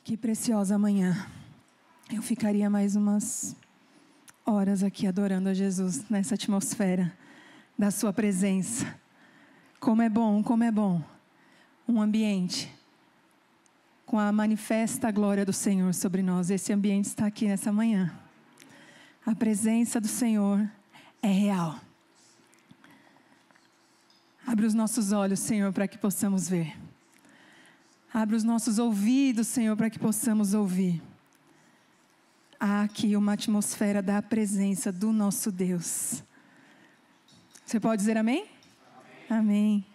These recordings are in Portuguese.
Que preciosa manhã. Eu ficaria mais umas horas aqui adorando a Jesus nessa atmosfera da sua presença. Como é bom um ambiente com a manifesta glória do Senhor sobre nós. Esse ambiente está aqui nessa manhã. A presença do Senhor é real. Abre os nossos olhos, Senhor, para que possamos ver. Abre os nossos ouvidos, Senhor, para que possamos ouvir. Há aqui uma atmosfera da presença do nosso Deus. Você pode dizer amém? Amém. Amém.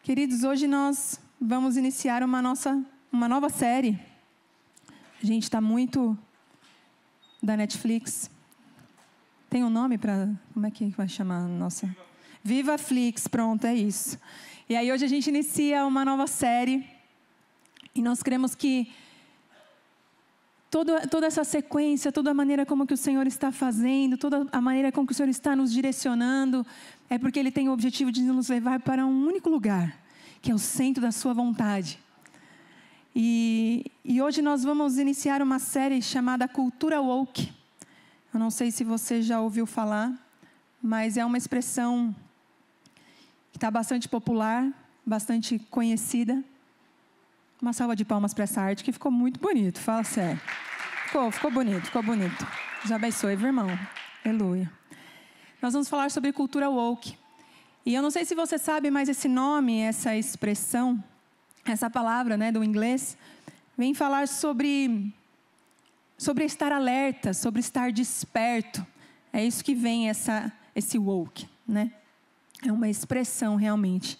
Queridos, hoje nós vamos iniciar uma nova série. A gente está muito da Netflix. Tem um nome para... Como é que vai chamar a nossa... Viva Flix, pronto, é isso. E aí hoje a gente inicia uma nova série. E nós queremos que toda essa sequência, toda a maneira como que o Senhor está fazendo, toda a maneira como que o Senhor está nos direcionando, é porque Ele tem o objetivo de nos levar para um único lugar, que é o centro da sua vontade. E hoje nós vamos iniciar uma série chamada Cultura Woke. Eu não sei se você já ouviu falar, mas é uma expressão que está bastante popular, bastante conhecida. Uma salva de palmas para essa arte, que ficou muito bonito, fala sério. Ficou bonito. Deus abençoe, meu irmão. Aleluia. Nós vamos falar sobre cultura woke. E eu não sei se você sabe, mas esse nome, essa expressão, essa palavra, né, do inglês, vem falar sobre estar alerta, sobre estar desperto. É isso que vem esse woke, né? É uma expressão realmente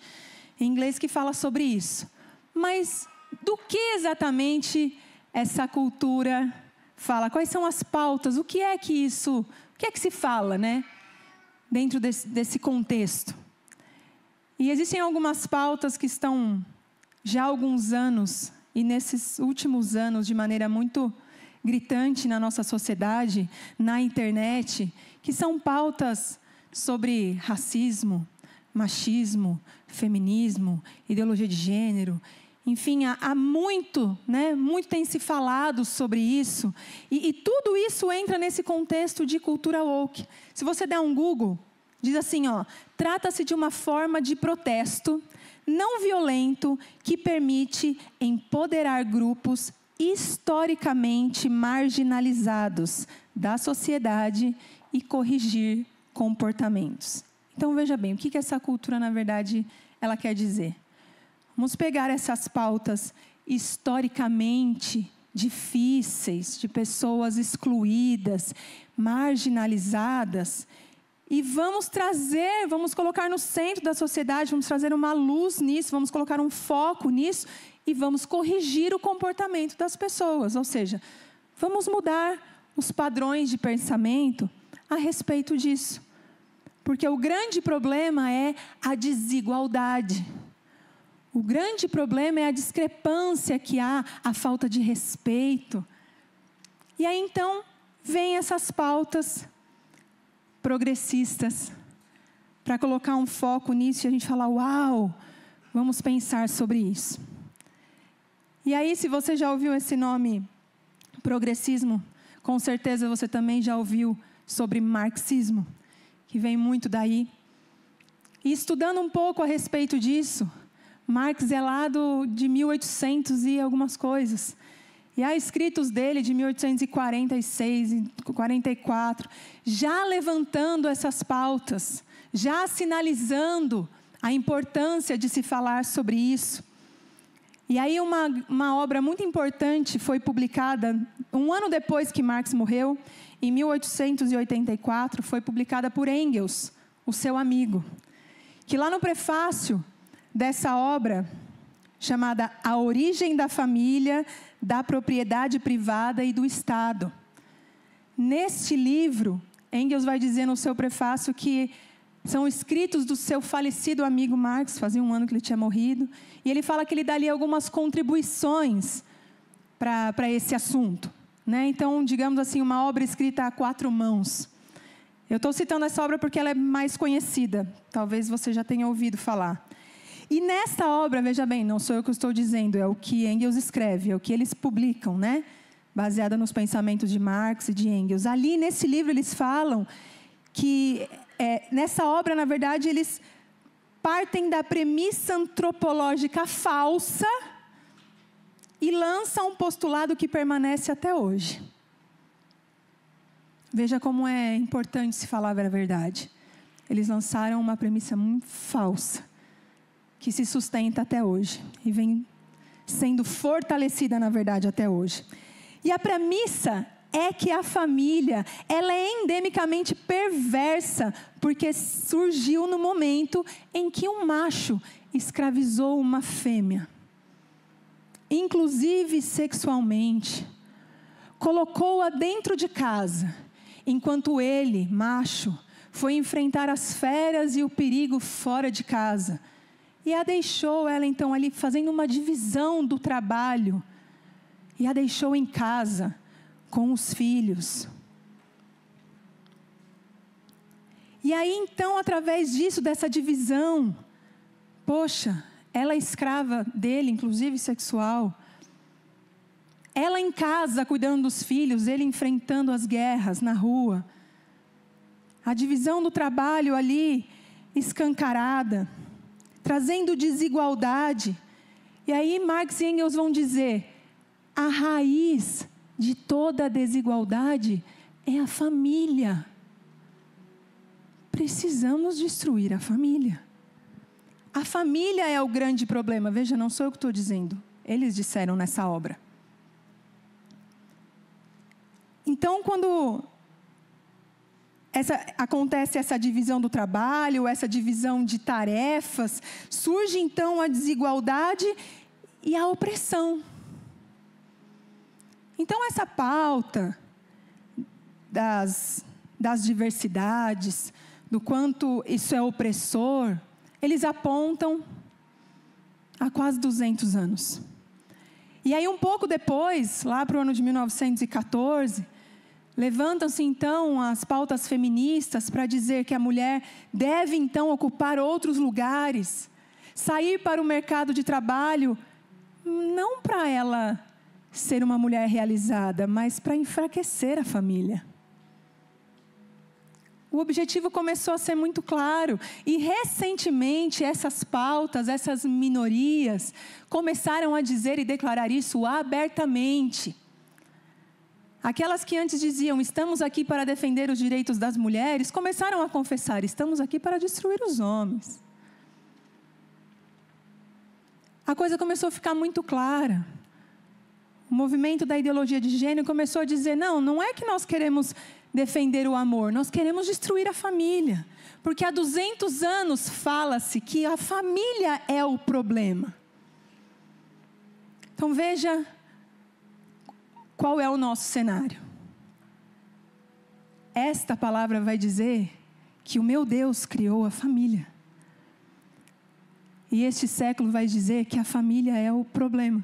em inglês que fala sobre isso. Mas do que exatamente essa cultura fala? Quais são as pautas? O que é que se fala, né? Dentro desse contexto. E existem algumas pautas que estão já há alguns anos, e nesses últimos anos, de maneira muito gritante na nossa sociedade, na internet, que são pautas sobre racismo, machismo, feminismo, ideologia de gênero. Enfim, há muito, né? Muito tem se falado sobre isso. E tudo isso entra nesse contexto de cultura woke. Se você der um Google, diz assim, trata-se de uma forma de protesto não violento que permite empoderar grupos historicamente marginalizados da sociedade e corrigir comportamentos. Então, veja bem, o que essa cultura, na verdade, ela quer dizer? Vamos pegar essas pautas historicamente difíceis, de pessoas excluídas, marginalizadas, e vamos colocar no centro da sociedade, vamos trazer uma luz nisso, vamos colocar um foco nisso, e vamos corrigir o comportamento das pessoas. Ou seja, vamos mudar os padrões de pensamento a respeito disso. Porque o grande problema é a desigualdade. O grande problema é a discrepância que há, a falta de respeito. E aí, então, vem essas pautas progressistas para colocar um foco nisso e a gente falar, uau, vamos pensar sobre isso. E aí, se você já ouviu esse nome, progressismo, com certeza você também já ouviu sobre marxismo, que vem muito daí. E estudando um pouco a respeito disso, Marx é lá de 1800 e algumas coisas. E há escritos dele de 1846 e 44, já levantando essas pautas, já sinalizando a importância de se falar sobre isso. E aí uma obra muito importante foi publicada, um ano depois que Marx morreu, em 1884, foi publicada por Engels, o seu amigo. Que lá no prefácio dessa obra, chamada A Origem da Família, da Propriedade Privada e do Estado. Neste livro, Engels vai dizer no seu prefácio que são escritos do seu falecido amigo Marx, fazia um ano que ele tinha morrido, e ele fala que ele dá ali algumas contribuições para esse assunto, né? Então, digamos assim, uma obra escrita a 4 mãos. Eu estou citando essa obra porque ela é mais conhecida, talvez você já tenha ouvido falar. E nessa obra, veja bem, não sou eu que estou dizendo, é o que Engels escreve, é o que eles publicam, né? Baseada nos pensamentos de Marx e de Engels. Ali, nesse livro, eles falam que, nessa obra, na verdade, eles partem da premissa antropológica falsa e lançam um postulado que permanece até hoje. Veja como é importante se falar a verdade. Eles lançaram uma premissa muito falsa, que se sustenta até hoje, e vem sendo fortalecida, na verdade, até hoje. E a premissa é que a família, ela é endemicamente perversa, porque surgiu no momento em que um macho escravizou uma fêmea, inclusive sexualmente, colocou-a dentro de casa, enquanto ele, macho, foi enfrentar as feras e o perigo fora de casa. E a deixou, ela então ali fazendo uma divisão do trabalho, e a deixou em casa com os filhos. E aí então, através disso, dessa divisão, poxa, ela é escrava dele, inclusive sexual. Ela em casa cuidando dos filhos, ele enfrentando as guerras na rua. A divisão do trabalho ali escancarada, trazendo desigualdade. E aí Marx e Engels vão dizer, a raiz de toda a desigualdade é a família. Precisamos destruir a família. A família é o grande problema. Veja, não sou eu que estou dizendo. Eles disseram nessa obra. Então, quando acontece essa divisão do trabalho, essa divisão de tarefas, surge então a desigualdade e a opressão. Então, essa pauta das diversidades, do quanto isso é opressor, eles apontam há quase 200 anos. E aí, um pouco depois, lá para o ano de 1914, levantam-se, então, as pautas feministas para dizer que a mulher deve, então, ocupar outros lugares, sair para o mercado de trabalho, não para ela ser uma mulher realizada, mas para enfraquecer a família. O objetivo começou a ser muito claro. E, recentemente, essas pautas, essas minorias, começaram a dizer e declarar isso abertamente. Aquelas que antes diziam, estamos aqui para defender os direitos das mulheres, começaram a confessar, estamos aqui para destruir os homens. A coisa começou a ficar muito clara. O movimento da ideologia de gênero começou a dizer, não é que nós queremos defender o amor, nós queremos destruir a família. Porque há 200 anos fala-se que a família é o problema. Então veja qual é o nosso cenário. Esta palavra vai dizer que o meu Deus criou a família. E este século vai dizer que a família é o problema.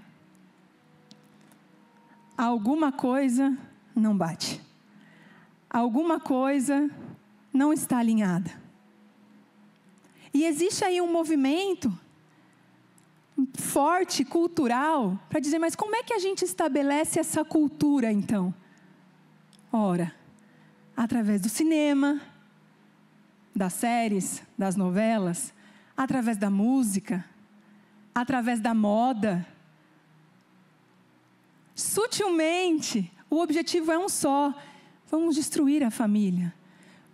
Alguma coisa não bate. Alguma coisa não está alinhada. E existe aí um movimento forte, cultural, para dizer, mas como é que a gente estabelece essa cultura, então? Ora, através do cinema, das séries, das novelas, através da música, através da moda. Sutilmente, o objetivo é um só. Vamos destruir a família.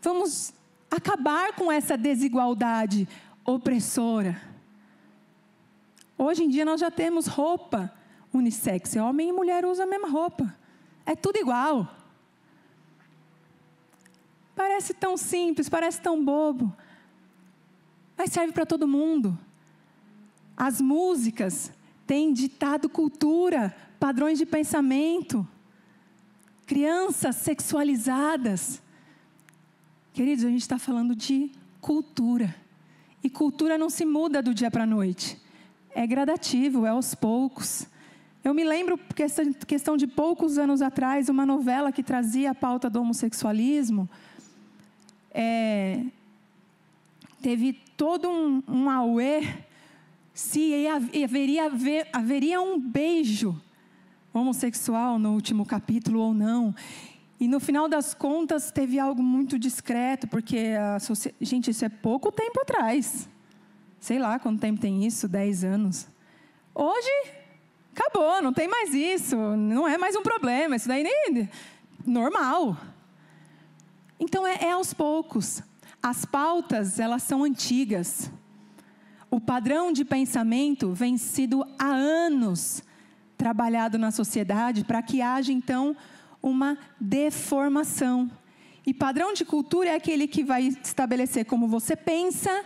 Vamos acabar com essa desigualdade opressora. Hoje em dia nós já temos roupa unissex. Homem e mulher usam a mesma roupa. É tudo igual. Parece tão simples, parece tão bobo. Mas serve para todo mundo. As músicas têm ditado cultura, padrões de pensamento. Crianças sexualizadas. Queridos, a gente está falando de cultura. E cultura não se muda do dia para a noite. É gradativo, é aos poucos. Eu me lembro, questão de poucos anos atrás, uma novela que trazia a pauta do homossexualismo. Teve todo um auê, se haveria um beijo homossexual no último capítulo ou não. E no final das contas teve algo muito discreto, porque gente, isso é pouco tempo atrás. Sei lá quanto tempo tem isso, 10 anos. Hoje, acabou, não tem mais isso, não é mais um problema, isso daí nem normal. Então é aos poucos. As pautas, elas são antigas. O padrão de pensamento vem sido há anos trabalhado na sociedade para que haja, então, uma deformação. E padrão de cultura é aquele que vai estabelecer como você pensa,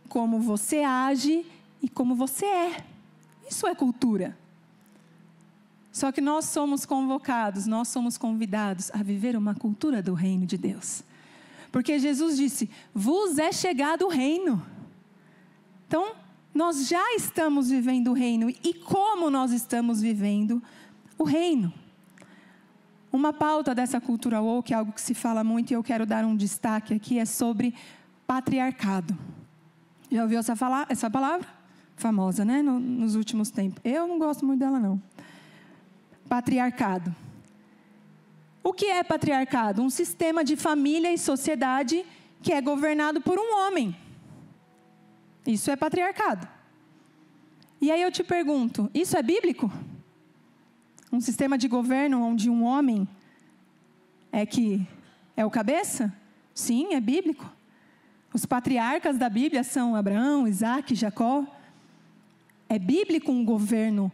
como você age e como você é. Isso é cultura. Só que nós somos convocados, nós somos convidados a viver uma cultura do reino de Deus. Porque Jesus disse, vos é chegado o reino. Então, nós já estamos vivendo o reino. E como nós estamos vivendo o reino? Uma pauta dessa cultura woke, algo que se fala muito e eu quero dar um destaque aqui, é sobre patriarcado. Já ouviu essa palavra? Famosa, né? Nos últimos tempos. Eu não gosto muito dela, não. Patriarcado. O que é patriarcado? Um sistema de família e sociedade que é governado por um homem. Isso é patriarcado. E aí eu te pergunto, isso é bíblico? Um sistema de governo onde um homem é o cabeça? Sim, é bíblico. Os patriarcas da Bíblia são Abraão, Isaac, Jacó. É bíblico um governo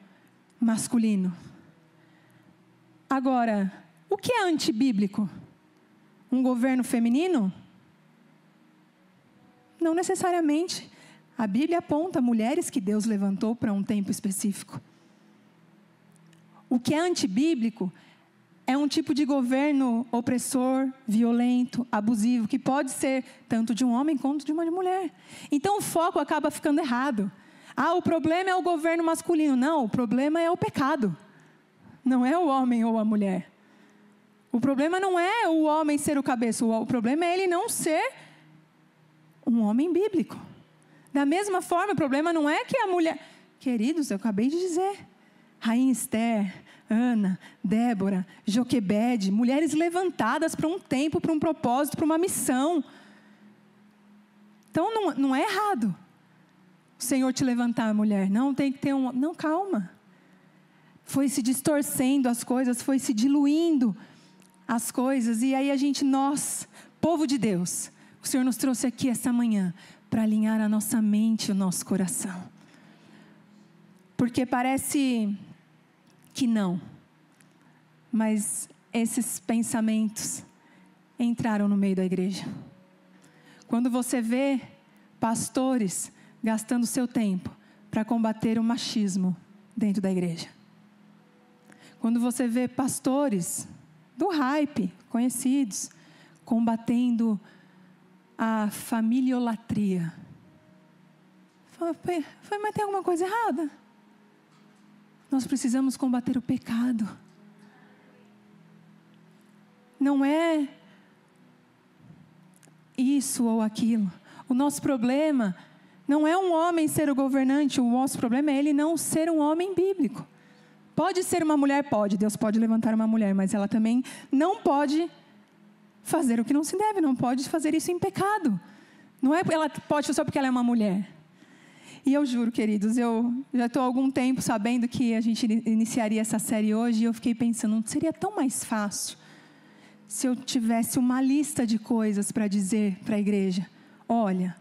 masculino. Agora, o que é antibíblico? Um governo feminino? Não necessariamente. A Bíblia aponta mulheres que Deus levantou para um tempo específico. O que é antibíblico é um tipo de governo opressor, violento, abusivo, que pode ser tanto de um homem quanto de uma mulher. Então o foco acaba ficando errado. O problema é o governo masculino. Não, o problema é o pecado. Não é o homem ou a mulher. O problema não é o homem ser o cabeça. O problema é ele não ser um homem bíblico. Da mesma forma, o problema não é que a mulher... Queridos, eu acabei de dizer. Rainha Esther, Ana, Débora, Joquebede, mulheres levantadas para um tempo, para um propósito, para uma missão. Então, não é errado o Senhor te levantar, mulher. Não, tem que ter um... Não, calma. Foi se distorcendo as coisas, foi se diluindo as coisas. E aí nós, povo de Deus, o Senhor nos trouxe aqui essa manhã para alinhar a nossa mente e o nosso coração. Porque parece que não, mas esses pensamentos entraram no meio da igreja. Quando você vê pastores gastando seu tempo para combater o machismo dentro da igreja. Quando você vê pastores do hype, conhecidos, combatendo a familiolatria. Mas tem alguma coisa errada? Nós precisamos combater o pecado. Não é isso ou aquilo. O nosso problema não é um homem ser o governante, o nosso problema é ele não ser um homem bíblico. Pode ser uma mulher? Pode. Deus pode levantar uma mulher, mas ela também não pode fazer o que não se deve, não pode fazer isso em pecado. Não é ela pode só porque ela é uma mulher. E eu juro, queridos, eu já estou há algum tempo sabendo que a gente iniciaria essa série hoje e eu fiquei pensando, não seria tão mais fácil se eu tivesse uma lista de coisas para dizer para a igreja, olha,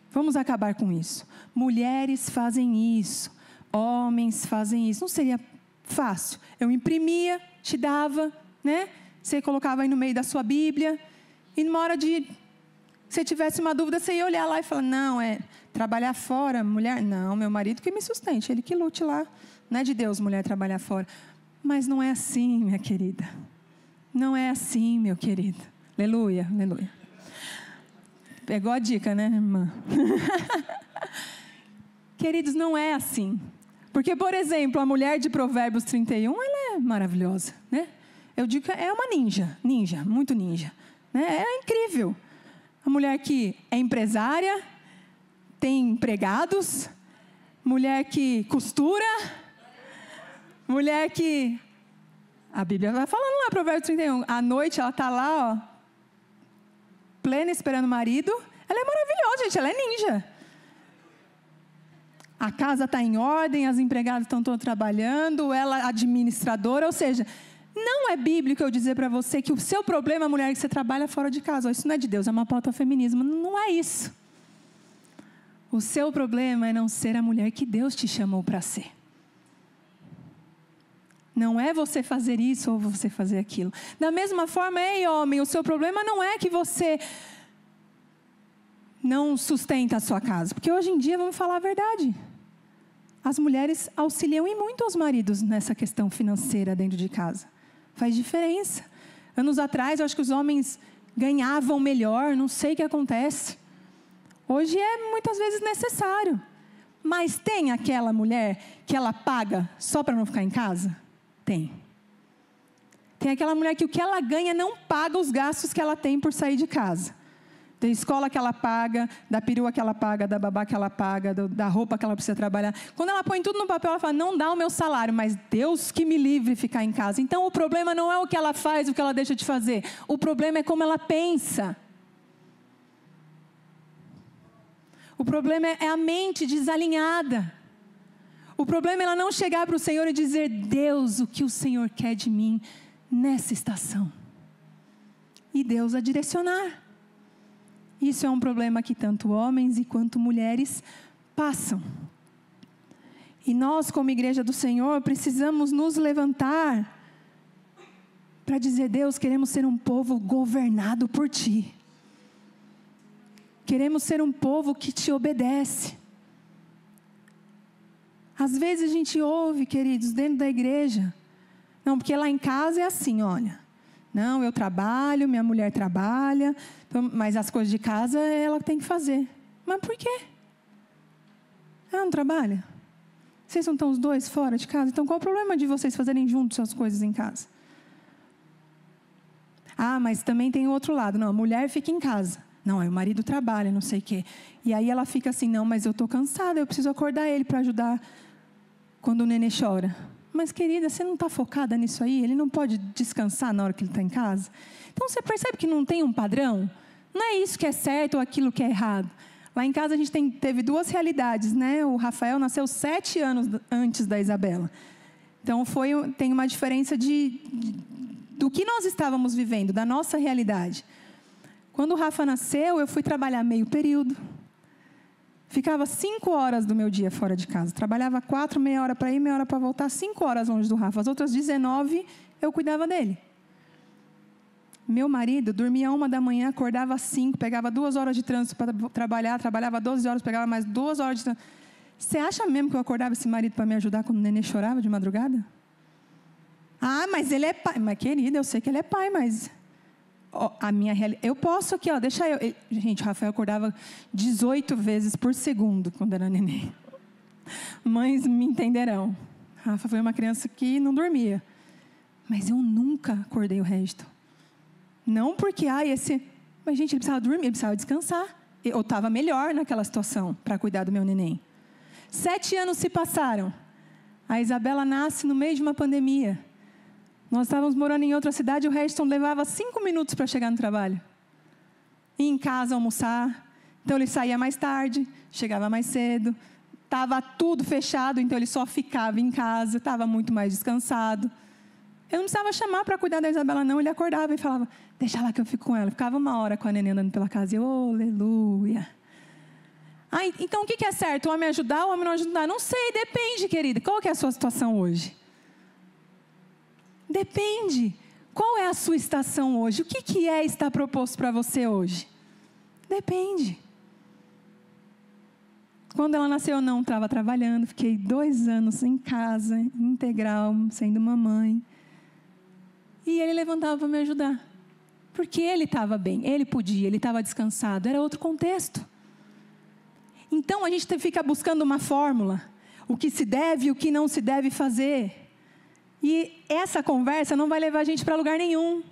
vamos acabar com isso. Mulheres fazem isso, homens fazem isso. Não seria fácil. Eu imprimia, te dava, né? Você colocava aí no meio da sua Bíblia e numa hora de... Se tivesse uma dúvida, você ia olhar lá e falar, não, trabalhar fora, mulher? Não, meu marido que me sustente, ele que lute lá. Não é de Deus, mulher, trabalhar fora. Mas não é assim, minha querida. Não é assim, meu querido. Aleluia, aleluia. Pegou a dica, né, irmã? Queridos, não é assim. Porque, por exemplo, a mulher de Provérbios 31, ela é maravilhosa, né? Eu digo que é uma ninja, muito ninja. Né? É incrível. A mulher que é empresária, tem empregados, mulher que costura, mulher que... A Bíblia vai falando lá, Provérbios 31. À noite ela está lá, ó, plena, esperando o marido. Ela é maravilhosa, gente, ela é ninja. A casa está em ordem, as empregadas estão todas trabalhando, ela é administradora, ou seja, não é bíblico eu dizer para você que o seu problema, mulher, que você trabalha fora de casa. Isso não é de Deus, é uma pauta feminismo. Não é isso. O seu problema é não ser a mulher que Deus te chamou para ser. Não é você fazer isso ou você fazer aquilo. Da mesma forma, ei homem, o seu problema não é que você não sustenta a sua casa. Porque hoje em dia, vamos falar a verdade, as mulheres auxiliam e muito os maridos nessa questão financeira dentro de casa. Faz diferença. Anos atrás, eu acho que os homens ganhavam melhor, não sei o que acontece. Hoje é muitas vezes necessário. Mas tem aquela mulher que ela paga só para não ficar em casa? Tem. Tem aquela mulher que o que ela ganha não paga os gastos que ela tem por sair de casa. Da escola que ela paga, da perua que ela paga, da babá que ela paga, da roupa que ela precisa trabalhar. Quando ela põe tudo no papel, ela fala, não dá o meu salário, mas Deus que me livre ficar em casa. Então o problema não é o que ela faz, o que ela deixa de fazer. O problema é como ela pensa. O problema é a mente desalinhada. O problema é ela não chegar para o Senhor e dizer, Deus, o que o Senhor quer de mim nessa estação? E Deus a direcionar. Isso é um problema que tanto homens e quanto mulheres passam. E nós, como igreja do Senhor, precisamos nos levantar para dizer, Deus, queremos ser um povo governado por Ti. Queremos ser um povo que Te obedece. Às vezes a gente ouve, queridos, dentro da igreja, não, porque lá em casa é assim, olha, não, eu trabalho, minha mulher trabalha, mas as coisas de casa ela tem que fazer. Mas por quê? Ela não trabalha? Vocês não estão os dois fora de casa? Então qual o problema de vocês fazerem juntos as coisas em casa? Ah, mas também tem o outro lado, não, a mulher fica em casa. Não, aí o marido trabalha, não sei o quê. E aí ela fica assim, não, mas eu estou cansada, eu preciso acordar ele para ajudar quando o nenê chora. Mas, querida, você não está focada nisso aí? Ele não pode descansar na hora que ele está em casa? Então, você percebe que não tem um padrão? Não é isso que é certo ou aquilo que é errado. Lá em casa, a gente teve duas realidades, né? O Rafael nasceu 7 anos antes da Isabela. Então, tem uma diferença do que nós estávamos vivendo, da nossa realidade. Quando o Rafa nasceu, eu fui trabalhar meio período. Ficava 5 horas do meu dia fora de casa. Trabalhava 4, meia hora para ir, meia hora para voltar, 5 horas longe do Rafa. As outras 19, eu cuidava dele. Meu marido dormia 1 da manhã, acordava às 5, pegava 2 horas de trânsito para trabalhar, trabalhava 12 horas, pegava mais 2 horas de trânsito. Você acha mesmo que eu acordava esse marido para me ajudar quando o nenê chorava de madrugada? Ah, mas ele é pai. Mas, querida, eu sei que ele é pai, mas... a minha realidade. Eu posso aqui, ó, deixa eu. Gente, o Rafael acordava 18 vezes por segundo quando era neném. Mães me entenderão. Rafa foi uma criança que não dormia. Mas eu nunca acordei o resto. Não porque, mas gente, ele precisava dormir, ele precisava descansar. Eu estava melhor naquela situação para cuidar do meu neném. 7 anos se passaram. A Isabela nasce no meio de uma pandemia. Nós estávamos morando em outra cidade, o Reston levava 5 minutos para chegar no trabalho. Ir em casa almoçar. Então ele saía mais tarde, chegava mais cedo. Estava tudo fechado, então ele só ficava em casa, estava muito mais descansado. Eu não precisava chamar para cuidar da Isabela, não. Ele acordava e falava, deixa lá que eu fico com ela. Ficava 1 hora com a neném andando pela casa e eu, aleluia. Então o que é certo? O homem ajudar ou o homem não ajudar? Não sei, depende, querida. Qual que é a sua situação hoje? Depende. Qual é a sua estação hoje? O que é estar proposto para você hoje? Depende. Quando ela nasceu, eu não estava trabalhando. Fiquei 2 anos em casa, integral, sendo mamãe. E ele levantava para me ajudar. Porque ele estava bem, ele podia, ele estava descansado. Era outro contexto. Então, a gente fica buscando uma fórmula. O que se deve e o que não se deve fazer. E essa conversa não vai levar a gente para lugar nenhum.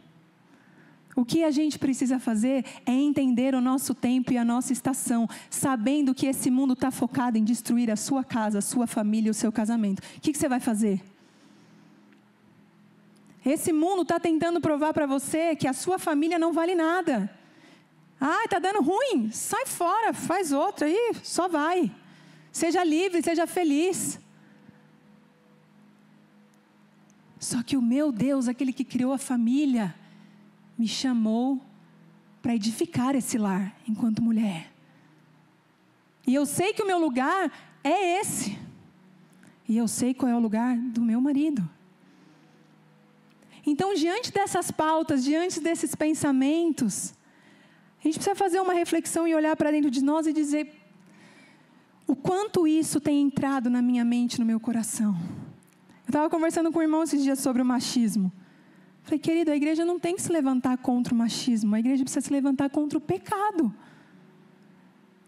O que a gente precisa fazer é entender o nosso tempo e a nossa estação, sabendo que esse mundo está focado em destruir a sua casa, a sua família, o seu casamento. O que você vai fazer? Esse mundo está tentando provar para você que a sua família não vale nada. Está dando ruim? Sai fora, faz outra aí, só vai. Seja livre, seja feliz. Só que o meu Deus, aquele que criou a família, me chamou para edificar esse lar enquanto mulher. E eu sei que o meu lugar é esse. E eu sei qual é o lugar do meu marido. Então, diante dessas pautas, diante desses pensamentos, a gente precisa fazer uma reflexão e olhar para dentro de nós e dizer: o quanto isso tem entrado na minha mente, no meu coração. Eu estava conversando com o irmão esses dias sobre o machismo. Falei, querido, a igreja não tem que se levantar contra o machismo. A igreja precisa se levantar contra o pecado.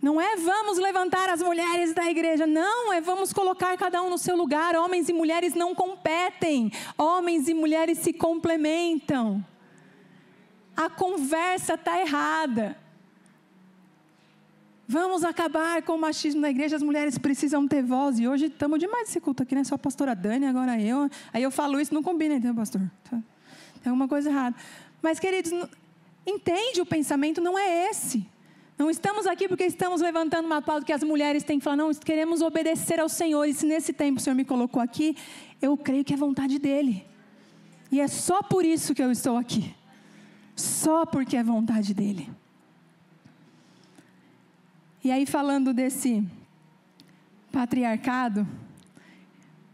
Não é vamos levantar as mulheres da igreja. Não, é vamos colocar cada um no seu lugar. Homens e mulheres não competem. Homens e mulheres se complementam. A conversa está errada. Vamos acabar com o machismo na igreja. As mulheres precisam ter voz. E hoje estamos demais nesse culto aqui, né? Só a pastora Dani, agora eu. Aí eu falo isso, não combina, então, pastor? Tem alguma coisa errada. Mas, queridos, entende o pensamento? Não é esse. Não estamos aqui porque estamos levantando uma pauta que as mulheres têm que falar. Não, queremos obedecer ao Senhor. E se nesse tempo o Senhor me colocou aqui, eu creio que é vontade dEle. E é só por isso que eu estou aqui. Só porque é vontade dEle. E aí, falando desse patriarcado,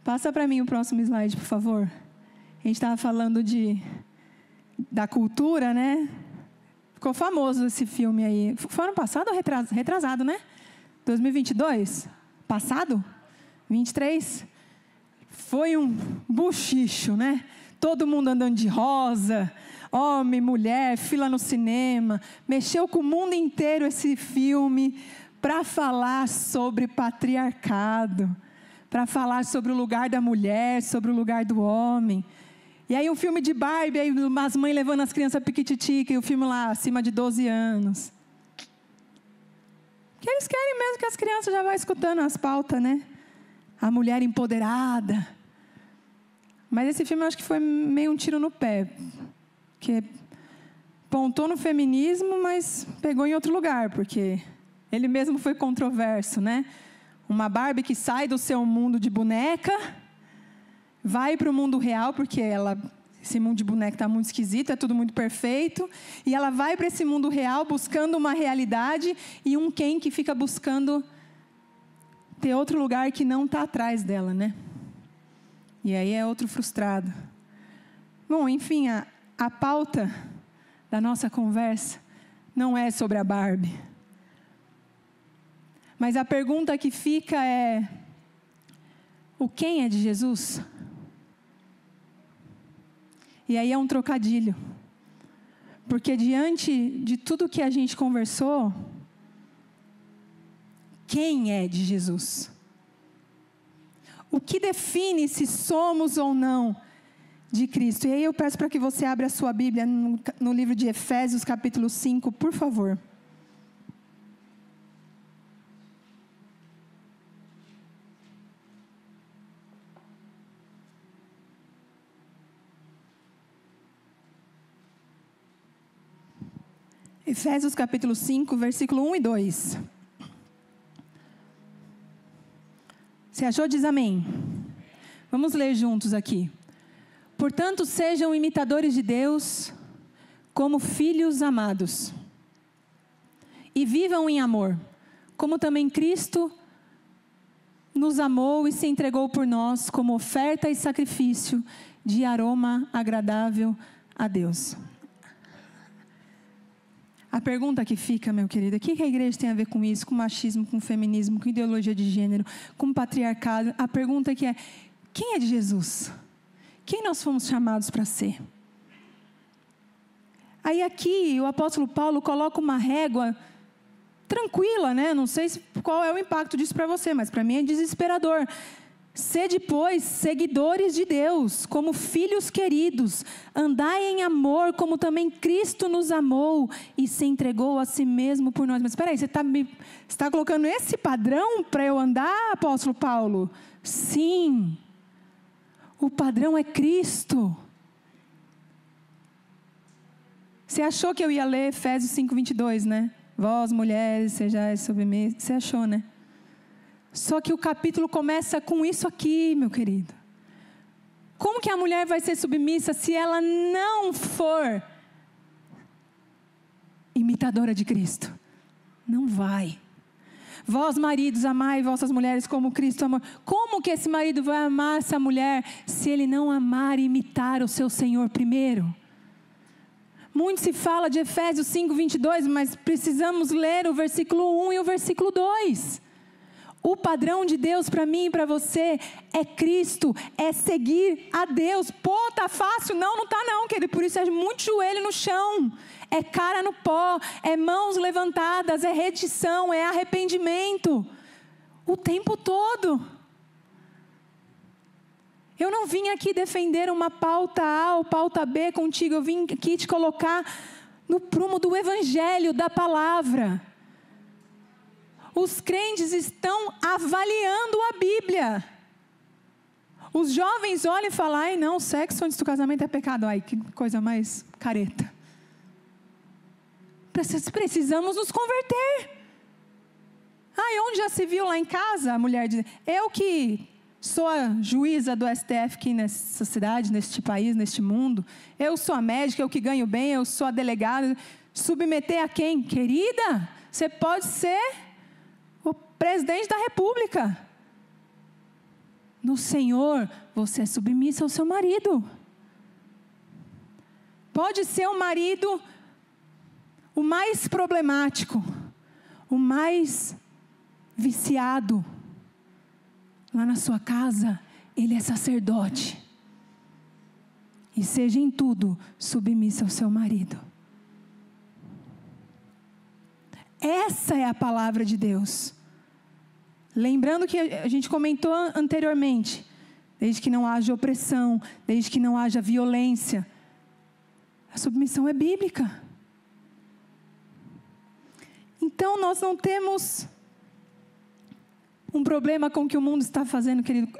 passa para mim o próximo slide, por favor. A gente estava falando da cultura, né? Ficou famoso esse filme aí. Foi ano passado ou retrasado, né? 2022? Passado? 23? Foi um buchicho, né? Todo mundo andando de rosa, homem, mulher, fila no cinema. Mexeu com o mundo inteiro esse filme para falar sobre patriarcado, para falar sobre o lugar da mulher, sobre o lugar do homem. E aí um filme de Barbie, aí as mães levando as crianças piquititica, e o filme lá acima de 12 anos. Que eles querem mesmo que as crianças já vão escutando as pautas, né? A mulher empoderada. Mas esse filme eu acho que foi meio um tiro no pé. Que pontou no feminismo, mas pegou em outro lugar, porque ele mesmo foi controverso, né? Uma Barbie que sai do seu mundo de boneca, vai para o mundo real, porque esse mundo de boneca está muito esquisito, é tudo muito perfeito, e ela vai para esse mundo real buscando uma realidade e um Ken que fica buscando ter outro lugar que não está atrás dela, né? E aí é outro frustrado. Bom, enfim, a pauta da nossa conversa não é sobre a Barbie. Mas a pergunta que fica é: o quem é de Jesus? E aí é um trocadilho. Porque diante de tudo que a gente conversou, quem é de Jesus? O que define se somos ou não de Cristo? E aí eu peço para que você abra a sua Bíblia no livro de Efésios, capítulo 5, por favor. Efésios capítulo 5, versículo 1 e 2. Você achou? Diz amém. Vamos ler juntos aqui. Portanto, sejam imitadores de Deus como filhos amados. E vivam em amor, como também Cristo nos amou e se entregou por nós como oferta e sacrifício de aroma agradável a Deus. A pergunta que fica, meu querido, o que a igreja tem a ver com isso? Com machismo, com feminismo, com ideologia de gênero, com patriarcado? A pergunta que é: quem é de Jesus? Quem nós fomos chamados para ser? Aí aqui o apóstolo Paulo coloca uma régua tranquila, né? Não sei qual é o impacto disso para você, mas para mim é desesperador. Sede, pois, seguidores de Deus, como filhos queridos, andai em amor, como também Cristo nos amou e se entregou a si mesmo por nós. Mas espera aí, você está colocando esse padrão para eu andar, apóstolo Paulo? Sim, o padrão é Cristo. Você achou que eu ia ler Efésios 5:22, né? Vós, mulheres, sejais submissas. Você achou, né? Só que o capítulo começa com isso aqui, meu querido. Como que a mulher vai ser submissa se ela não for imitadora de Cristo? Não vai. Vós, maridos, amai vossas mulheres como Cristo amou. Como que esse marido vai amar essa mulher se ele não amar e imitar o seu Senhor primeiro? Muito se fala de Efésios 5:22, mas precisamos ler o versículo 1 e o versículo 2. O padrão de Deus para mim e para você é Cristo, é seguir a Deus. Pô, tá fácil? Não tá não, querido. Por isso é muito joelho no chão, é cara no pó, é mãos levantadas, é redição, é arrependimento. O tempo todo. Eu não vim aqui defender uma pauta A ou pauta B contigo, eu vim aqui te colocar no prumo do Evangelho, da palavra. Os crentes estão avaliando a Bíblia. Os jovens olham e falam, ai não, sexo antes do casamento é pecado. Ai, que coisa mais careta. Precisamos nos converter. Ai, onde já se viu lá em casa a mulher dizer, eu que sou a juíza do STF aqui nessa cidade, neste país, neste mundo. Eu sou a médica, eu que ganho bem, eu sou a delegada. Submeter a quem? Querida, você pode ser o presidente da república. No Senhor, você é submissa ao seu marido. Pode ser o marido o mais problemático, o mais viciado. Lá na sua casa, ele é sacerdote. E seja em tudo submissa ao seu marido. Essa é a palavra de Deus. Lembrando que a gente comentou anteriormente, desde que não haja opressão, desde que não haja violência, a submissão é bíblica. Então nós não temos um problema com o que o mundo está fazendo, querido.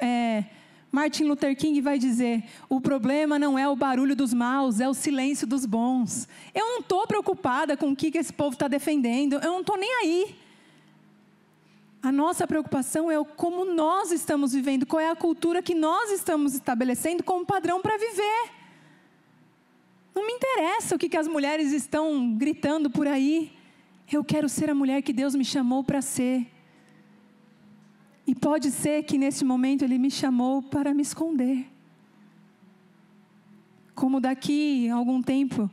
Martin Luther King vai dizer, o problema não é o barulho dos maus, é o silêncio dos bons. Eu não estou preocupada com o que esse povo está defendendo, eu não estou nem aí. A nossa preocupação é como nós estamos vivendo, qual é a cultura que nós estamos estabelecendo como padrão para viver. Não me interessa o que as mulheres estão gritando por aí. Eu quero ser a mulher que Deus me chamou para ser. E pode ser que nesse momento Ele me chamou para me esconder. Como daqui a algum tempo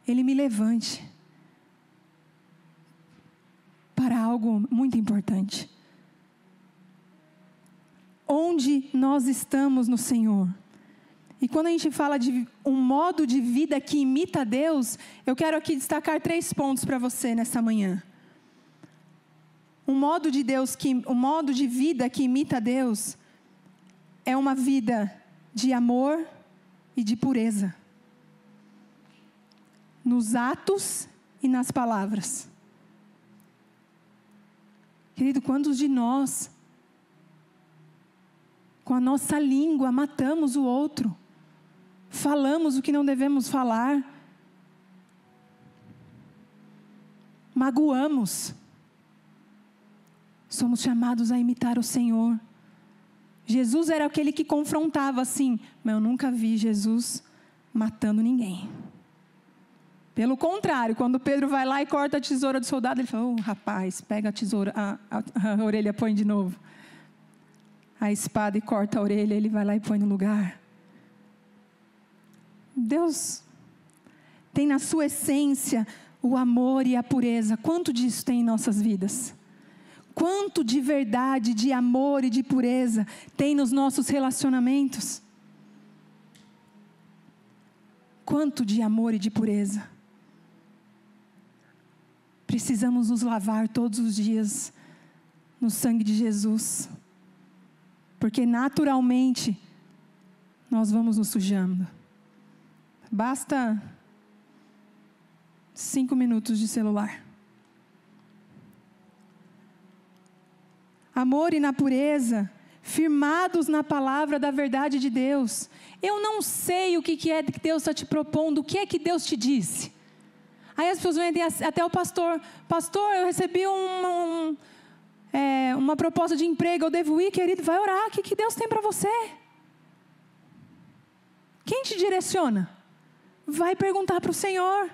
Ele me levante para algo muito importante. Onde nós estamos no Senhor. E quando a gente fala de um modo de vida que imita a Deus, eu quero aqui destacar 3 pontos para você nessa manhã. Um modo de vida que imita a Deus é uma vida de amor e de pureza. Nos atos e nas palavras. Querido, quantos de nós, com a nossa língua, matamos o outro? Falamos o que não devemos falar? Magoamos? Somos chamados a imitar o Senhor. Jesus era aquele que confrontava assim, mas eu nunca vi Jesus matando ninguém. Pelo contrário, quando Pedro vai lá e corta a tesoura do soldado, ele fala, rapaz, pega a tesoura, a orelha, põe de novo. A espada e corta a orelha, ele vai lá e põe no lugar. Deus tem na sua essência o amor e a pureza. Quanto disso tem em nossas vidas? Quanto de verdade, de amor e de pureza tem nos nossos relacionamentos? Quanto de amor e de pureza? Precisamos nos lavar todos os dias no sangue de Jesus. Porque naturalmente nós vamos nos sujando. Basta 5 minutos de celular. Amor e na pureza, firmados na palavra da verdade de Deus. Eu não sei o que é que Deus está te propondo, o que é que Deus te disse. Aí as pessoas vêm até o pastor. Pastor, eu recebi uma proposta de emprego, eu devo ir, querido, vai orar, o que Deus tem para você? Quem te direciona? Vai perguntar para o Senhor.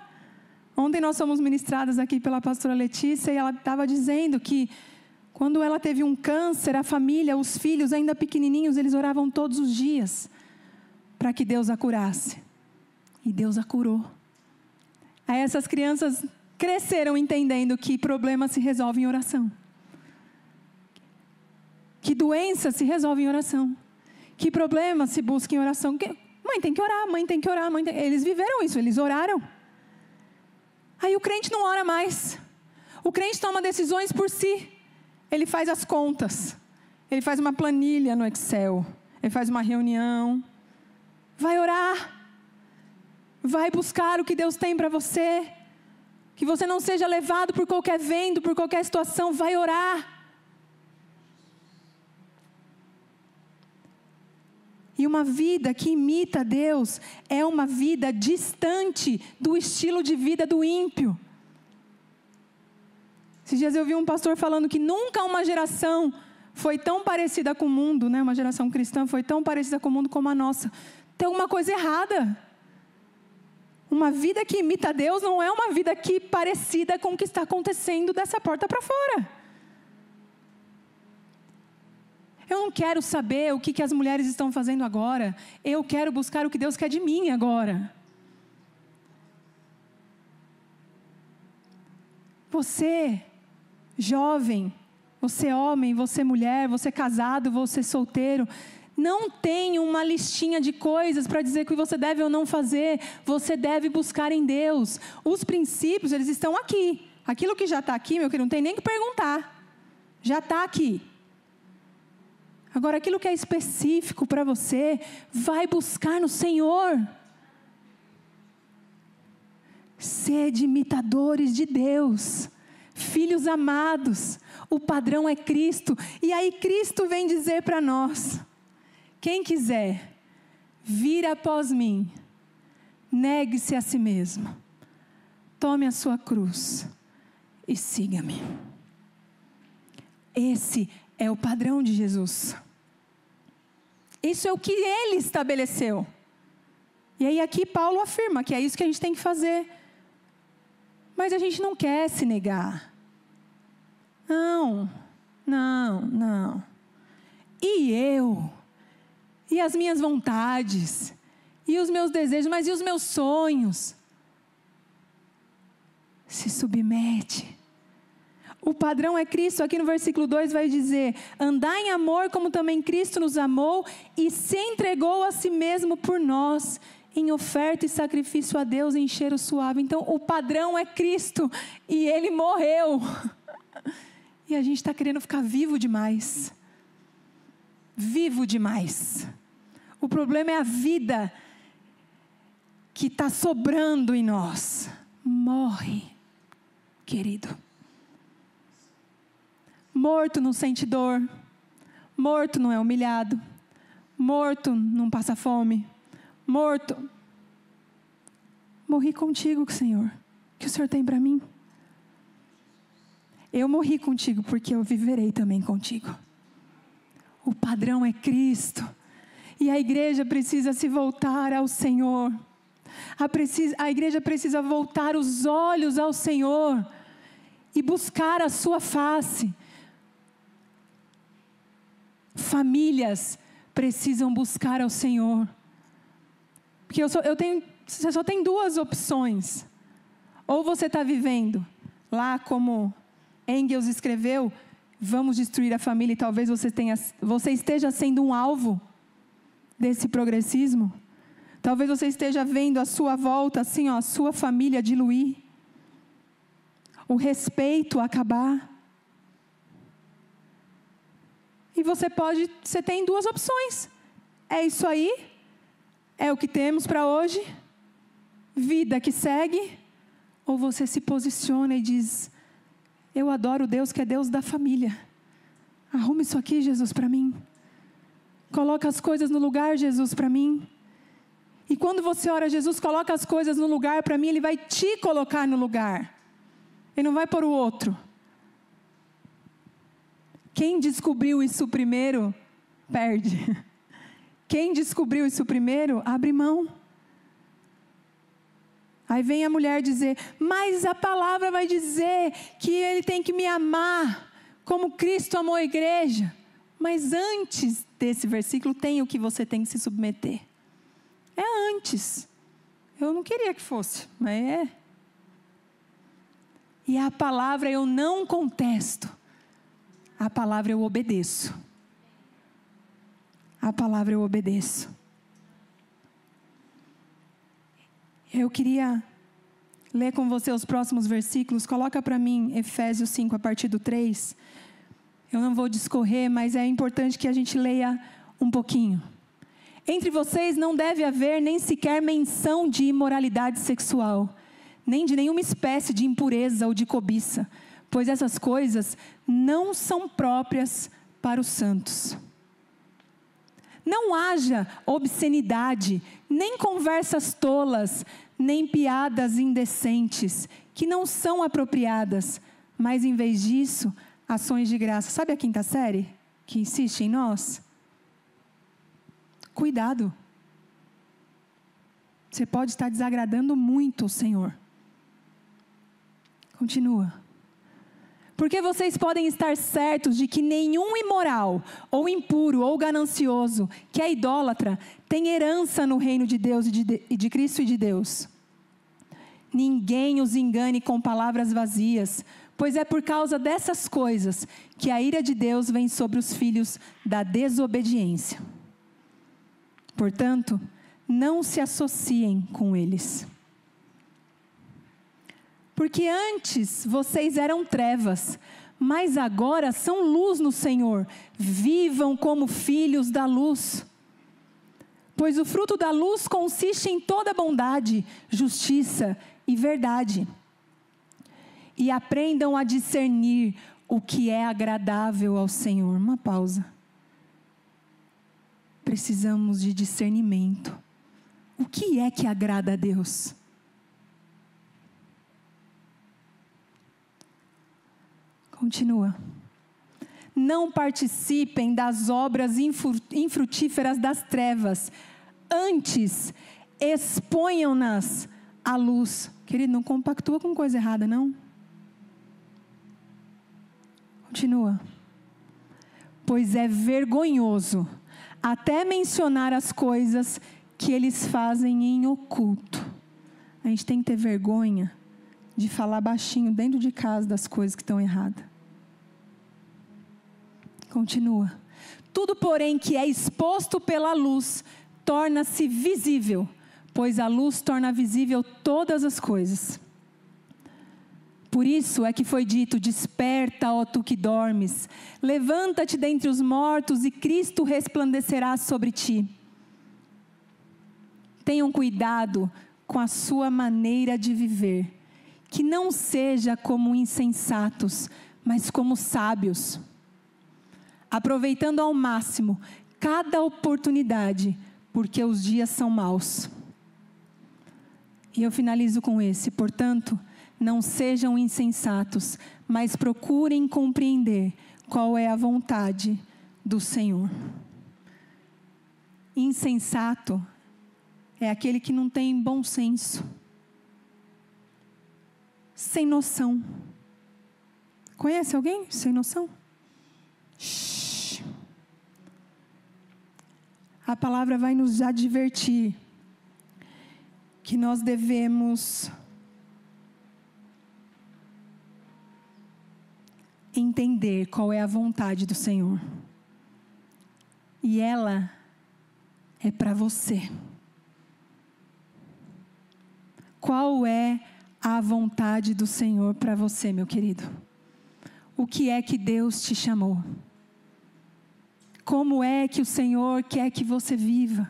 Ontem nós fomos ministradas aqui pela pastora Letícia e ela estava dizendo que quando ela teve um câncer, a família, os filhos ainda pequenininhos, eles oravam todos os dias para que Deus a curasse. E Deus a curou. Aí essas crianças cresceram entendendo que problemas se resolvem em oração. Que doença se resolve em oração. Que problema se busca em oração. Mãe tem que orar, mãe tem que orar. Eles viveram isso, eles oraram. Aí o crente não ora mais. O crente toma decisões por si. Ele faz as contas. Ele faz uma planilha no Excel. Ele faz uma reunião. Vai orar. Vai buscar o que Deus tem para você. Que você não seja levado por qualquer vento, por qualquer situação. Vai orar. E uma vida que imita Deus é uma vida distante do estilo de vida do ímpio. Esses dias eu vi um pastor falando que nunca uma geração foi tão parecida com o mundo, né? Uma geração cristã foi tão parecida com o mundo como a nossa. Tem alguma coisa errada. Uma vida que imita Deus não é uma vida que parecida com o que está acontecendo dessa porta para fora. Eu não quero saber o que as mulheres estão fazendo agora. Eu quero buscar o que Deus quer de mim agora. Você, jovem, você homem, você mulher, você casado, você solteiro, não tem uma listinha de coisas para dizer o que você deve ou não fazer. Você deve buscar em Deus. Os princípios, eles estão aqui. Aquilo que já está aqui, meu querido, não tem nem que perguntar. Já está aqui. Agora, aquilo que é específico para você, vai buscar no Senhor. Sede imitadores de Deus, filhos amados, o padrão é Cristo. E aí Cristo vem dizer para nós, quem quiser vir após mim, negue-se a si mesmo, tome a sua cruz e siga-me. Esse é o padrão de Jesus. Isso é o que ele estabeleceu. E aí aqui Paulo afirma que é isso que a gente tem que fazer. Mas a gente não quer se negar. Não. E eu? E as minhas vontades? E os meus desejos? Mas e os meus sonhos? Se submete. O padrão é Cristo. Aqui no versículo 2 vai dizer: andai em amor como também Cristo nos amou e se entregou a si mesmo por nós, em oferta e sacrifício a Deus em cheiro suave. Então o padrão é Cristo e Ele morreu. E a gente está querendo ficar vivo demais. Vivo demais. O problema é a vida que está sobrando em nós. Morre, querido. Morto não sente dor, morto não é humilhado, morto não passa fome, morto. Morri contigo, Senhor. O que o Senhor tem para mim? Eu morri contigo porque eu viverei também contigo. O padrão é Cristo. E a igreja precisa se voltar ao Senhor. A igreja precisa voltar os olhos ao Senhor e buscar a sua face. Famílias precisam buscar ao Senhor. Porque você só tem duas opções. Ou você está vivendo lá como Engels escreveu, vamos destruir a família, e talvez você esteja sendo um alvo desse progressismo. Talvez você esteja vendo à sua volta, assim, a sua família diluir. O respeito acabar. E E você tem duas opções. É isso aí, é o que temos para hoje, vida que segue, ou você se posiciona e diz: eu adoro Deus que é Deus da família. Arruma isso aqui, Jesus, para mim. Coloca as coisas no lugar, Jesus, para mim. E quando você ora, Jesus, coloca as coisas no lugar para mim, Ele vai te colocar no lugar. Ele não vai pôr o outro. Quem descobriu isso primeiro, perde. Quem descobriu isso primeiro, abre mão. Aí vem a mulher dizer: mas a palavra vai dizer que Ele tem que me amar, como Cristo amou a igreja. Mas antes desse versículo tem o que você tem que se submeter. É antes. Eu não queria que fosse, mas é. E a palavra eu não contesto. A palavra eu obedeço. A palavra eu obedeço. Eu queria ler com você os próximos versículos. Coloca para mim Efésios 5, a partir do 3. Eu não vou discorrer, mas é importante que a gente leia um pouquinho. Entre vocês não deve haver nem sequer menção de imoralidade sexual, nem de nenhuma espécie de impureza ou de cobiça, pois essas coisas não são próprias para os santos. Não haja obscenidade, nem conversas tolas, nem piadas indecentes, que não são apropriadas, mas em vez disso, ações de graça. Sabe a quinta série que insiste em nós? Cuidado. Você pode estar desagradando muito o Senhor. Continua. Porque vocês podem estar certos de que nenhum imoral, ou impuro, ou ganancioso, que é idólatra, tem herança no reino de Deus e de Cristo e de Deus. Ninguém os engane com palavras vazias, pois é por causa dessas coisas que a ira de Deus vem sobre os filhos da desobediência. Portanto, não se associem com eles. Porque antes vocês eram trevas, mas agora são luz no Senhor. Vivam como filhos da luz. Pois o fruto da luz consiste em toda bondade, justiça e verdade. E aprendam a discernir o que é agradável ao Senhor. Uma pausa. Precisamos de discernimento. O que é que agrada a Deus? Continua. Não participem das obras infrutíferas das trevas. Antes, exponham-nas à luz. Querido, não compactua com coisa errada, não? Continua. Pois é vergonhoso até mencionar as coisas que eles fazem em oculto. A gente tem que ter vergonha de falar baixinho dentro de casa das coisas que estão erradas. Continua. Tudo, porém, que é exposto pela luz, torna-se visível, pois a luz torna visível todas as coisas. Por isso é que foi dito: desperta, ó tu que dormes, levanta-te dentre os mortos e Cristo resplandecerá sobre ti. Tenham cuidado com a sua maneira de viver, que não seja como insensatos, mas como sábios, aproveitando ao máximo cada oportunidade, porque os dias são maus. E eu finalizo com esse: portanto, não sejam insensatos, mas procurem compreender qual é a vontade do Senhor. Insensato é aquele que não tem bom senso, sem noção. Conhece alguém sem noção? Shhh. A palavra vai nos advertir que nós devemos entender qual é a vontade do Senhor. E ela é para você. Qual é a vontade do Senhor para você, meu querido? O que é que Deus te chamou? Como é que o Senhor quer que você viva?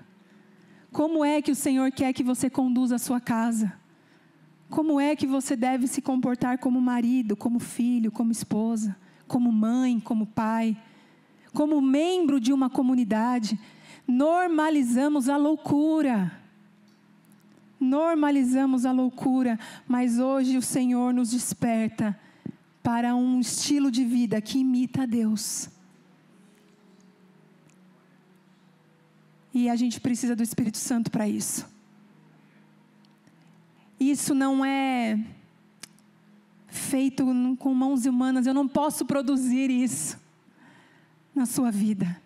Como é que o Senhor quer que você conduza a sua casa? Como é que você deve se comportar como marido, como filho, como esposa, como mãe, como pai, como membro de uma comunidade? Normalizamos a loucura. Normalizamos a loucura, mas hoje o Senhor nos desperta para um estilo de vida que imita a Deus. E a gente precisa do Espírito Santo para isso. Isso não é feito com mãos humanas. Eu não posso produzir isso na sua vida.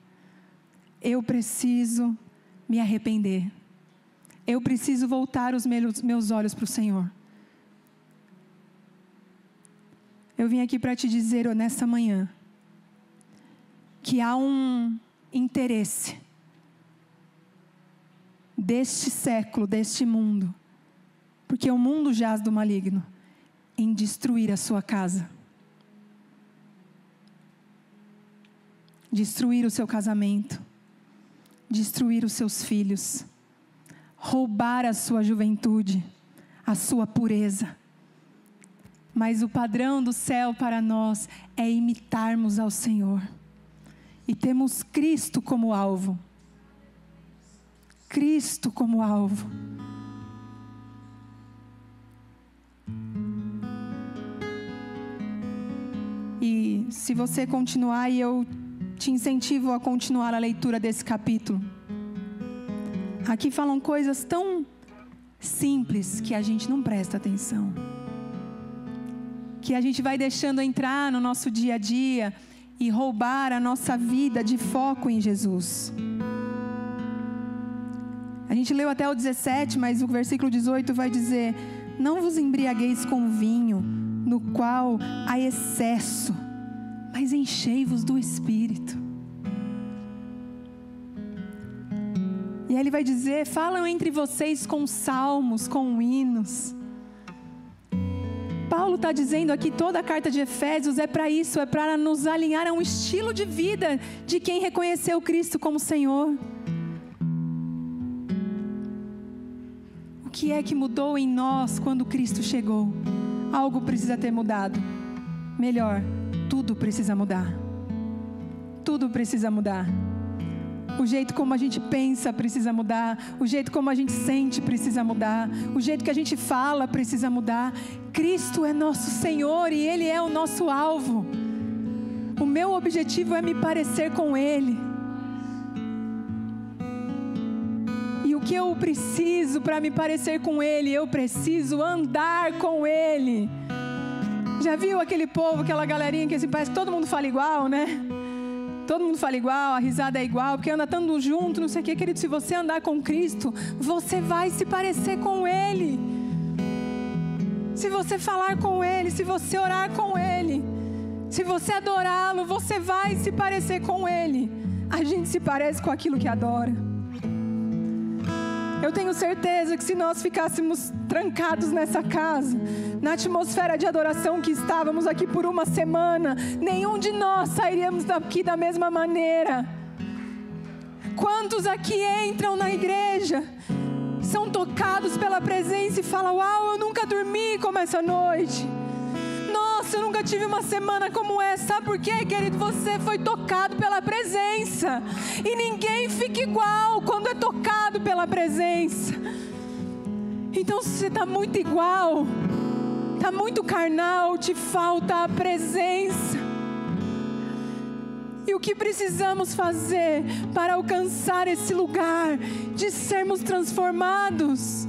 Eu preciso me arrepender. Eu preciso voltar os meus olhos para o Senhor. Eu vim aqui para te dizer nessa manhã que há um interesse deste século, deste mundo, porque o mundo jaz do maligno, em destruir a sua casa, destruir o seu casamento, destruir os seus filhos, roubar a sua juventude, a sua pureza. Mas o padrão do céu para nós é imitarmos ao Senhor. E temos Cristo como alvo. Cristo como alvo. E se você continuar, e eu te incentivo a continuar a leitura desse capítulo. Aqui falam coisas tão simples que a gente não presta atenção. Que a gente vai deixando entrar no nosso dia a dia e roubar a nossa vida de foco em Jesus. A gente leu até o 17, mas o versículo 18 vai dizer: não vos embriagueis com vinho, no qual há excesso, mas enchei-vos do Espírito. E aí ele vai dizer: falam entre vocês com salmos, com hinos. Paulo está dizendo aqui, toda a carta de Efésios é para isso, é para nos alinhar a um estilo de vida de quem reconheceu Cristo como Senhor. O que é que mudou em nós quando Cristo chegou? Algo precisa ter mudado. Melhor, tudo precisa mudar. Tudo precisa mudar. O jeito como a gente pensa precisa mudar. O jeito como a gente sente precisa mudar. O jeito que a gente fala precisa mudar. Cristo é nosso Senhor e Ele é o nosso alvo. O meu objetivo é me parecer com Ele. E o que eu preciso para me parecer com Ele? Eu preciso andar com Ele. Já viu aquele povo, aquela galerinha que assim, parece que todo mundo fala igual, né? Todo mundo fala igual, a risada é igual, porque anda tanto junto, não sei o que, querido. Se você andar com Cristo, você vai se parecer com Ele. Se você falar com Ele, se você orar com Ele, se você adorá-lo, você vai se parecer com Ele. A gente se parece com aquilo que adora. Eu tenho certeza que se nós ficássemos trancados nessa casa, na atmosfera de adoração que estávamos aqui por uma semana, nenhum de nós sairíamos daqui da mesma maneira. Quantos aqui entram na igreja, são tocados pela presença e falam: uau, eu nunca dormi como essa noite. Nossa, eu nunca tive uma semana como essa. Sabe por quê, querido? Você foi tocado pela presença. E ninguém fica igual quando é tocado pela presença. Então, se você está muito igual, está muito carnal, te falta a presença. E o que precisamos fazer para alcançar esse lugar de sermos transformados?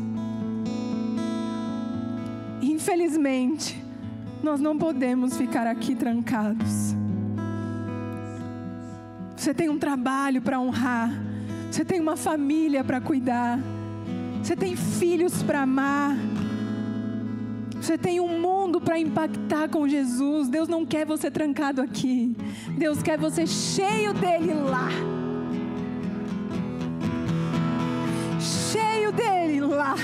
Infelizmente, nós não podemos ficar aqui trancados. Você tem um trabalho para honrar. Você tem uma família para cuidar. Você tem filhos para amar. Você tem um mundo para impactar com Jesus. Deus não quer você trancado aqui. Deus quer você cheio dele lá. Cheio dele lá.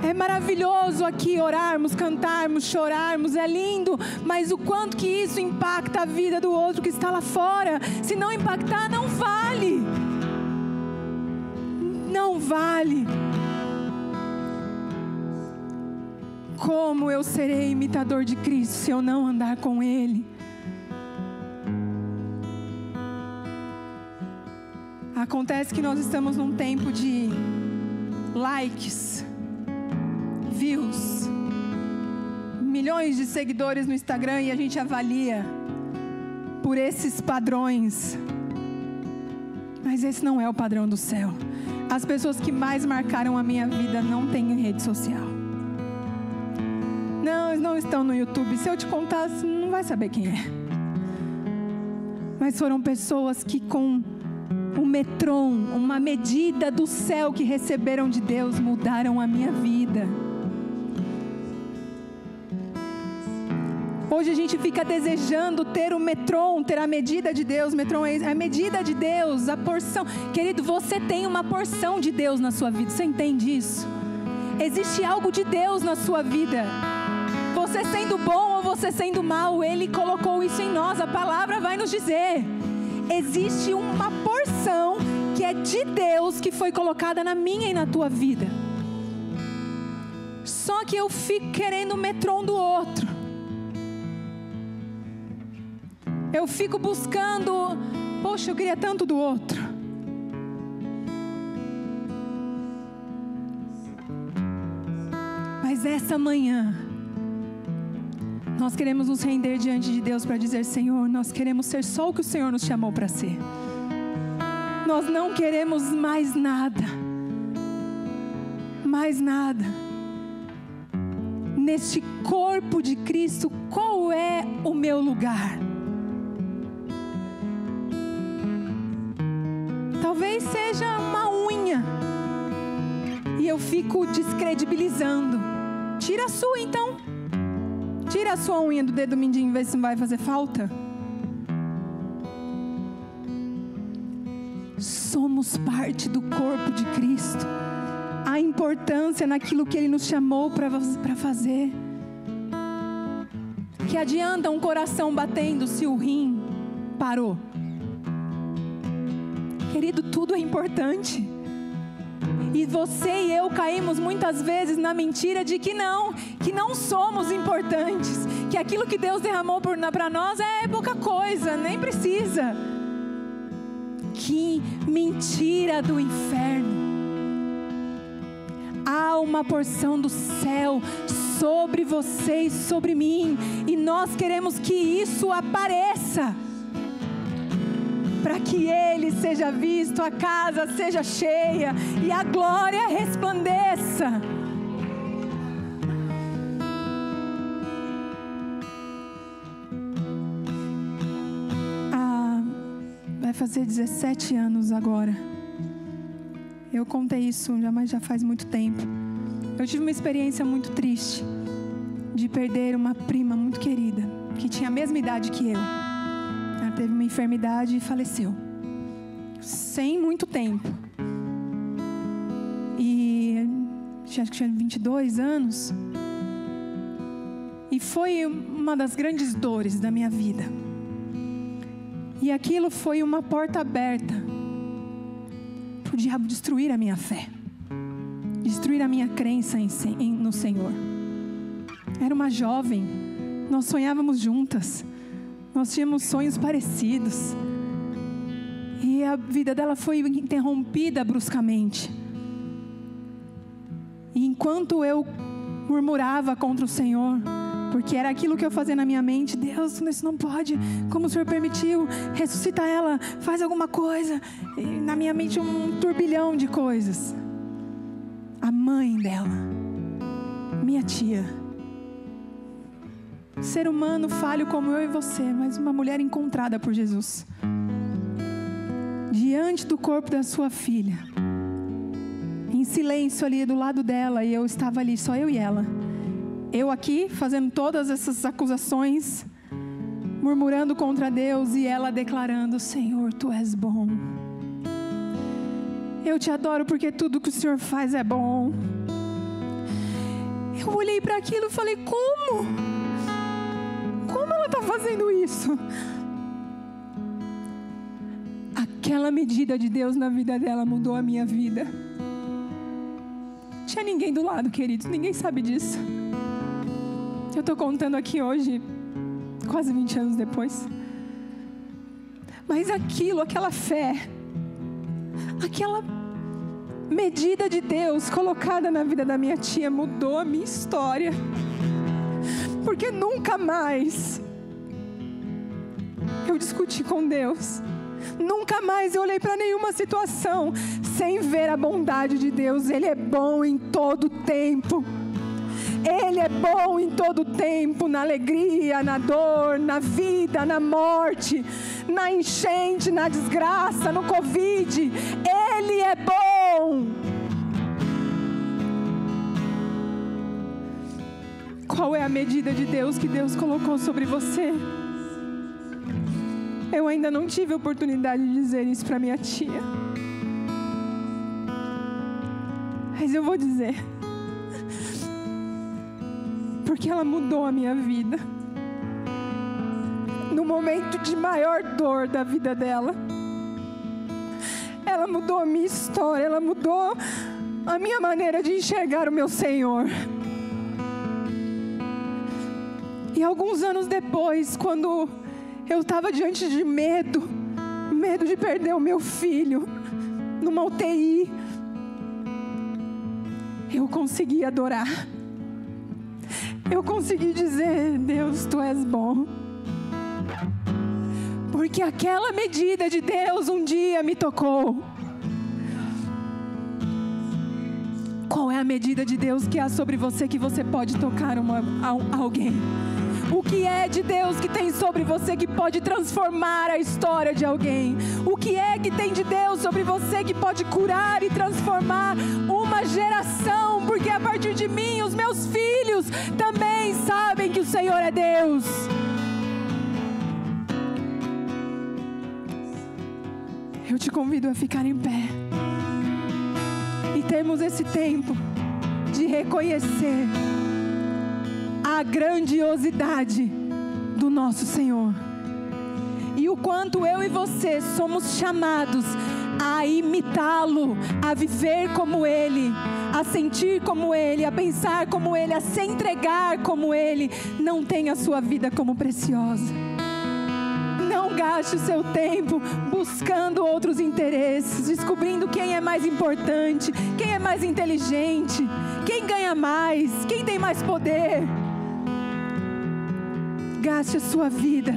É maravilhoso aqui orarmos, cantarmos, chorarmos, é lindo, mas o quanto que isso impacta a vida do outro que está lá fora? Se não impactar, não vale. Não vale. Como eu serei imitador de Cristo se eu não andar com Ele? Acontece que nós estamos num tempo de likes, views, milhões de seguidores no Instagram, e a gente avalia por esses padrões. Mas esse não é o padrão do céu. As pessoas que mais marcaram a minha vida não têm rede social. Não, eles não estão no YouTube. Se eu te contar, você não vai saber quem é. Mas foram pessoas que com um metron, uma medida do céu que receberam de Deus, mudaram a minha vida. Hoje a gente fica desejando ter o metron, ter a medida de Deus. Metron é a medida de Deus, a porção. Querido, você tem uma porção de Deus na sua vida, você entende isso? Existe algo de Deus na sua vida. Você sendo bom ou você sendo mal, Ele colocou isso em nós. A palavra vai nos dizer. Existe uma porção que é de Deus, que foi colocada na minha e na tua vida. Só que eu fico querendo o metron do outro. Eu fico buscando, poxa, eu queria tanto do outro. Mas essa manhã, nós queremos nos render diante de Deus para dizer: Senhor, nós queremos ser só o que o Senhor nos chamou para ser. Nós não queremos mais nada. Mais nada. Neste corpo de Cristo, qual é o meu lugar? Talvez seja uma unha. E eu fico descredibilizando. Tira a sua então. Tira a sua unha do dedo mindinho e vê se não vai fazer falta. Somos parte do corpo de Cristo. Há importância naquilo que Ele nos chamou para fazer. Que adianta um coração batendo se o rim parou? Querido, tudo é importante. E você e eu caímos muitas vezes na mentira de que não somos importantes, que aquilo que Deus derramou para nós é pouca coisa, nem precisa. Que mentira do inferno. Há uma porção do céu sobre você e sobre mim, e nós queremos que isso apareça, para que Ele seja visto, a casa seja cheia e a glória resplandeça. Vai fazer 17 anos agora. Eu contei isso, mas já faz muito tempo. Eu tive uma experiência muito triste de perder uma prima muito querida, que tinha a mesma idade que eu. Ela teve uma enfermidade e faleceu. Sem muito tempo. E acho que tinha 22 anos. E foi uma das grandes dores da minha vida. E aquilo foi uma porta aberta para o diabo destruir a minha fé, destruir a minha crença no Senhor. Era uma jovem, nós sonhávamos juntas, nós tínhamos sonhos parecidos, e a vida dela foi interrompida bruscamente. E enquanto eu murmurava contra o Senhor, porque era aquilo que eu fazia na minha mente: Deus, isso não pode, como o Senhor permitiu, ressuscita ela, faz alguma coisa. E na minha mente um turbilhão de coisas. A mãe dela, minha tia, ser humano falho como eu e você, mas uma mulher encontrada por Jesus, diante do corpo da sua filha, em silêncio ali do lado dela, e eu estava ali, só eu e ela. Eu aqui, fazendo todas essas acusações, murmurando contra Deus, e ela declarando: Senhor, Tu és bom. Eu Te adoro porque tudo que o Senhor faz é bom. Eu olhei para aquilo e falei, como? Como ela está fazendo isso? Aquela medida de Deus na vida dela mudou a minha vida. Não tinha ninguém do lado, queridos, ninguém sabe disso. Eu estou contando aqui hoje, quase 20 anos depois. Mas aquilo, aquela fé, aquela medida de Deus colocada na vida da minha tia mudou a minha história. Porque nunca mais eu discuti com Deus. Nunca mais eu olhei para nenhuma situação sem ver a bondade de Deus. Ele é bom em todo tempo. Ele é bom em todo tempo, na alegria, na dor, na vida, na morte, na enchente, na desgraça, no Covid. Ele é bom. Qual é a medida de Deus que Deus colocou sobre você? Eu ainda não tive a oportunidade de dizer isso para minha tia. Mas eu vou dizer. Porque ela mudou a minha vida. No momento de maior dor da vida dela. Ela mudou a minha história. Ela mudou a minha maneira de enxergar o meu Senhor. E alguns anos depois, quando eu estava diante de medo de perder o meu filho numa UTI, eu consegui adorar. Eu consegui dizer, Deus, Tu és bom. Porque aquela medida de Deus um dia me tocou. Qual é a medida de Deus que há sobre você que você pode tocar alguém? O que é de Deus que tem sobre você que pode transformar a história de alguém? O que é que tem de Deus sobre você que pode curar e transformar uma geração? Porque a partir de mim, os meus filhos também sabem que o Senhor é Deus. Eu te convido a ficar em pé e termos esse tempo de reconhecer a grandiosidade do nosso Senhor. E o quanto eu e você somos chamados a imitá-lo, a viver como Ele, a sentir como Ele, a pensar como Ele, a se entregar como Ele. Não tenha a sua vida como preciosa. Não gaste o seu tempo buscando outros interesses, descobrindo quem é mais importante, quem é mais inteligente, quem ganha mais, quem tem mais poder. Gaste a sua vida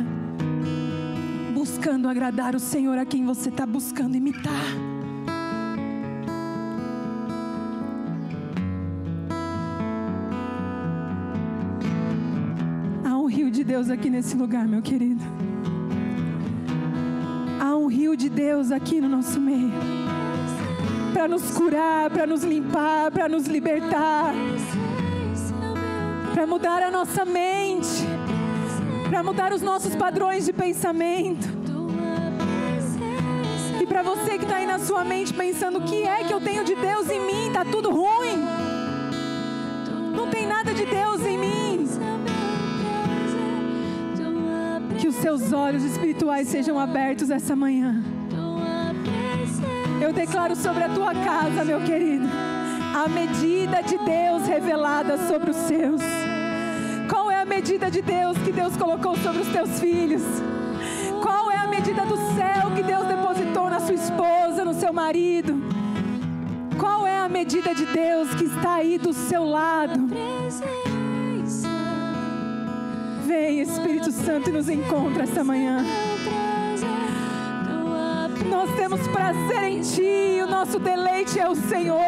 buscando agradar o Senhor a quem você está buscando imitar. Há um rio de Deus aqui nesse lugar, meu querido. Há um rio de Deus aqui no nosso meio, para nos curar, para nos limpar, para nos libertar, para mudar a nossa mente, para mudar os nossos padrões de pensamento. E para você que está aí na sua mente pensando, o que é que eu tenho de Deus em mim? Está tudo ruim, não tem nada de Deus em mim. Que os seus olhos espirituais sejam abertos essa manhã. Eu declaro sobre a tua casa, meu querido, a medida de Deus revelada sobre os seus. Qual é a medida de Deus que Deus colocou sobre os teus filhos? Qual é a medida do céu que Deus depositou na sua esposa, no seu marido? Qual é a medida de Deus que está aí do seu lado? Vem, Espírito Santo, e nos encontra esta manhã. Nós temos prazer em Ti, o nosso deleite é o Senhor.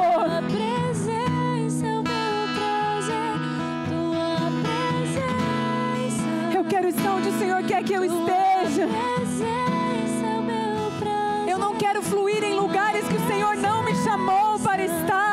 Eu quero estar onde o Senhor quer que eu esteja. Eu não quero fluir em lugares que o Senhor não me chamou para estar.